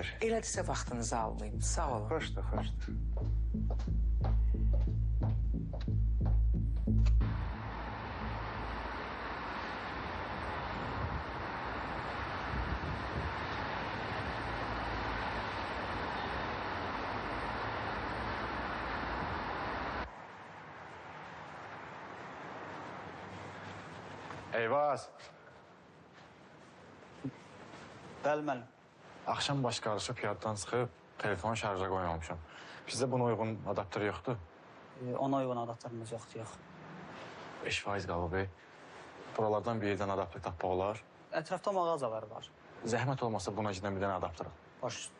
xeyr. Elədirsə vaxtınızı almayım. Sağ olun. Xoşdur, xoşdur. Eyvaz. Bəli, müəllim. Axşam baş qarışıb yaddan çıxıb, telefonu şarja qoymamışam. Bizdə buna uyğun adaptör yoxdur. Ona uyğun adaptörümüz yoxdur, yox. 5% qalıb. Buralardan bir yerdən adaptör tapmaq olar. Ətrafda mağazalar var. Zəhmət olmasa buna gidən bir dənə adaptör al. Baş üstə.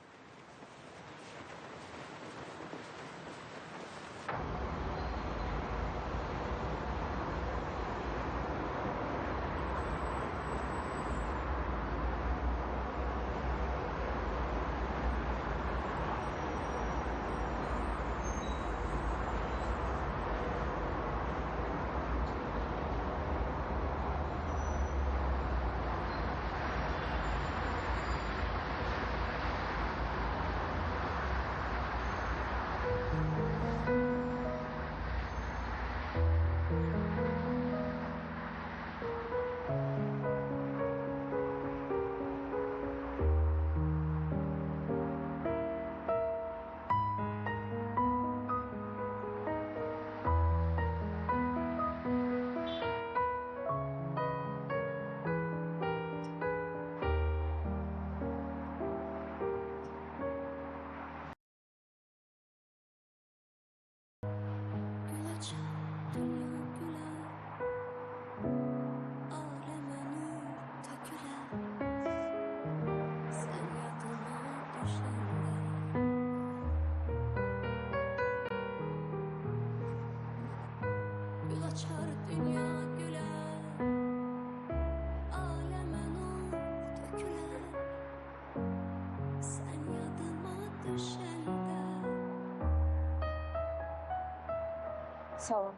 Sağ olun.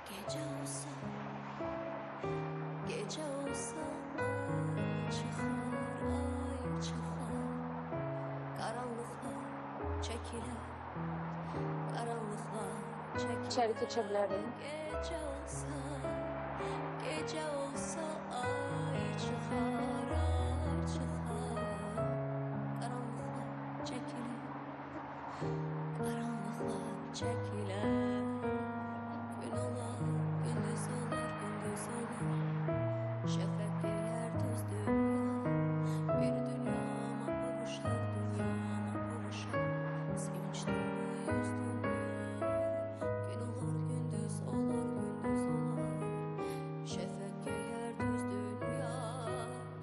Gece olsa, gece olsa ay çıkar, ay çıkar. Karanlıklar çekilir, karanlıklar çekilir. İçeri geçebilirim. Gece olsa, gece olsa ay çıkar, ay çıkar. Karanlıklar çekilir, karanlıklar çekilir. Gün olar, gündüz olar, gündüz olar. Şefek giyer düz dünya, bir dünyama kavuşar, dünyama kavuşar. Sevinç dolu yüz dünya. Gün olar, gündüz olar, gündüz olar. Şefek giyer düz dünya,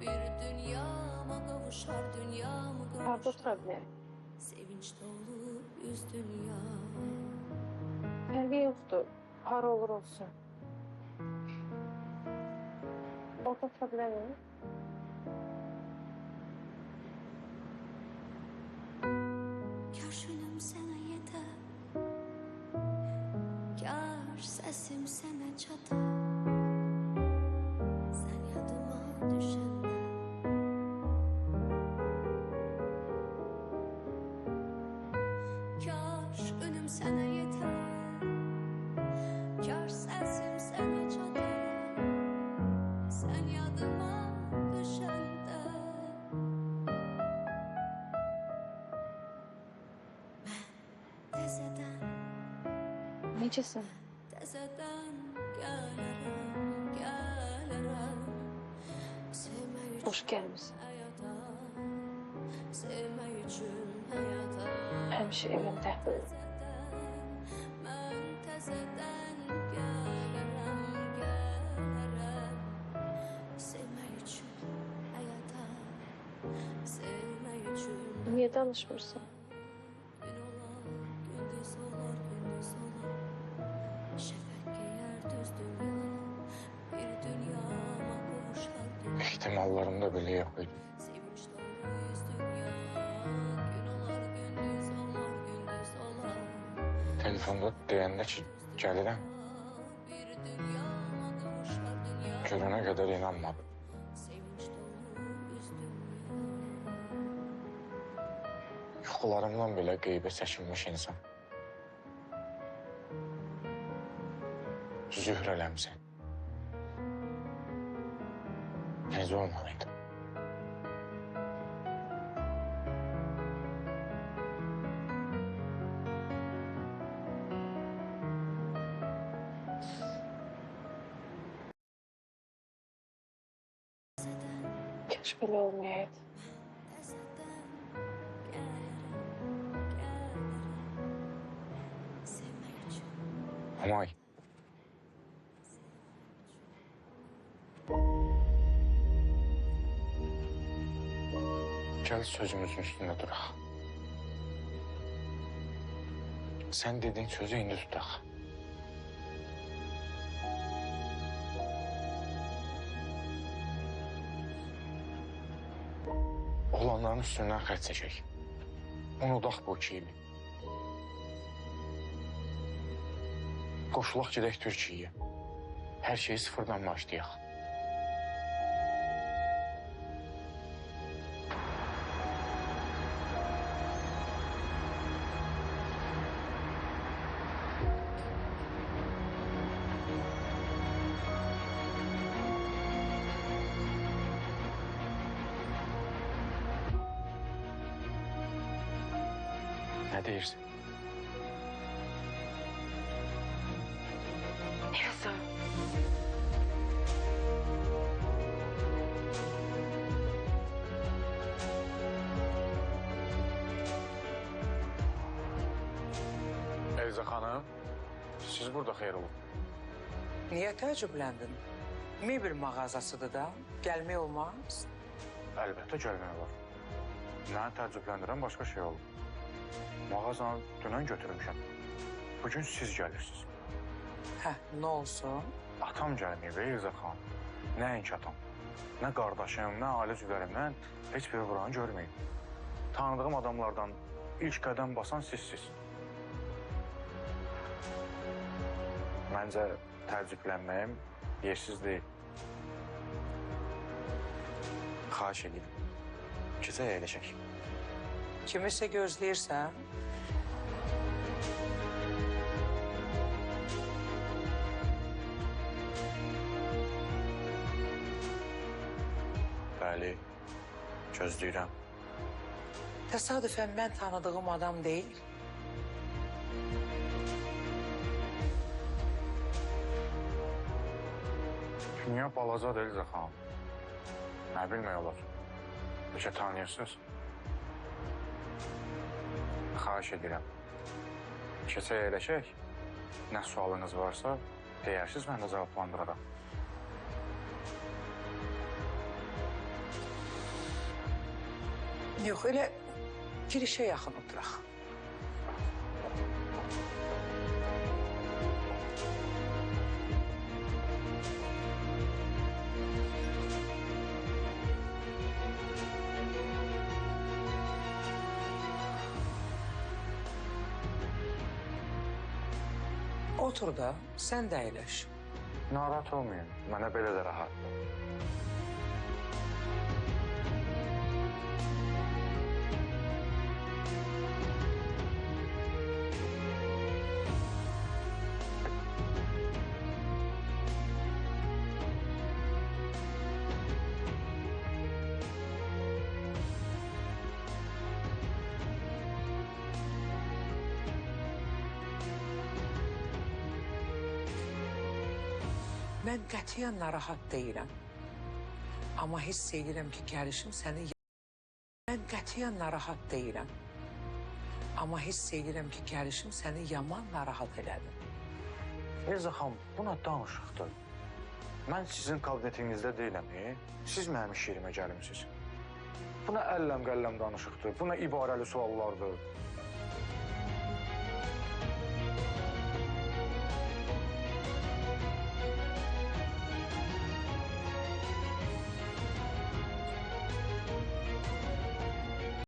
bir dünyama kavuşar, dünyama Orada kavuşar. oturabilirim. Sevinç dolu yüz dünya. Fərqi yoxdur. Hara olur olsun. Orada oturabilirim. Kaşınım sana yeter, kar sesim sana çatar. Sen yadıma düşende, kar önüm sana yeter, kar sesim sana çatar. Sen yadıma düşende. Tezeden, Necəsən? tezeden gelirim, gelirim. Sevmek Hoş için gəlmisən. hayata, sevmek için hayata. Həmişə evində. Tezeden, ben tezeden gelirim, gelirim. Sevmek için hayata, sevmek için. Niyə danışmırsan? Gün olar, gündüz olar, gündüz olar. Şefek giyer düz dünya, bir dünyama kavuşar dünya. İhtimallarımda belə yox idi. Sevinç dolu yüz dünya. Gün olar, gündüz olar, gündüz olar. Telefonda deyəndə ki, gəlirəm, Bir dünyama kavuşar dünya. görənə qədər inanmadım. Sevinç dolu yüz dünya. Yuxularımdan belə qeybə çəkilmiş insan. Zühr eləmsən. Necə olmalıydı? Keşke böyle olmayaydı. Amay. Gel sözümüzün üstünde duraq. Sen dediğin sözü indi tutaq. Olanların üstündən xətt çəkək. Unudaq bu 2 ili. Qoşulaq gedək Türkiyəyə. Hər şeyi sıfırdan başlayaq. Nə deyirsən? Elsa. Elza xanım, siz burada xeyir olun. Niye təəccübləndin? Mebel mağazasıdır da, gəlmək olmaz. Əlbəttə gəlmək olar. Məni təəccübləndirən başqa şey olub. Mağazanı dünən götürmüşəm. Bugün siz gəlirsiniz. Hə, nə olsun? Atam gəlməyib, Elza xanım. Nəinki atam. Nə qardaşım, nə ailə üzvlərimdən heç biri buranı görməyib. Tanıdığım adamlardan ilk qədəm basan sizsiz. Məncə təəccüblənməyim yersiz deyil. Xahiş edirəm. Keçək əyləşək. Kimisə gözləyirsən? Bəli, gözləyirəm. Təsadüfən mən tanıdığım adam deyil. Dünya balacadır Elza xanım. Nə bilmək olar? Bəlkə tanıyırsınız? Xahiş edirəm. Keçək əyləşək. Nə sualınız varsa, deyərsiniz, mən də cavablandıraram. Yox, elə girişə yaxın oturaq. Otur da, sən də əyləş. Narahat olmayın, mənə belə də rahatdır. Mən qətiyyən narahat deyiləm. Amma hiss edirəm ki, gəlişim səni... Mən qətiyyən narahat deyiləm. Amma hiss edirəm ki, gəlişim səni yaman narahat elədi. Elza xanım, bu nə danışıqdır? Mən sizin kabinetinizdə deyiləm, siz mənim iş yerimə gəlimsiz. Bu nə əlləm-qəlləm danışıqdır, bu nə ibarəli suallardır.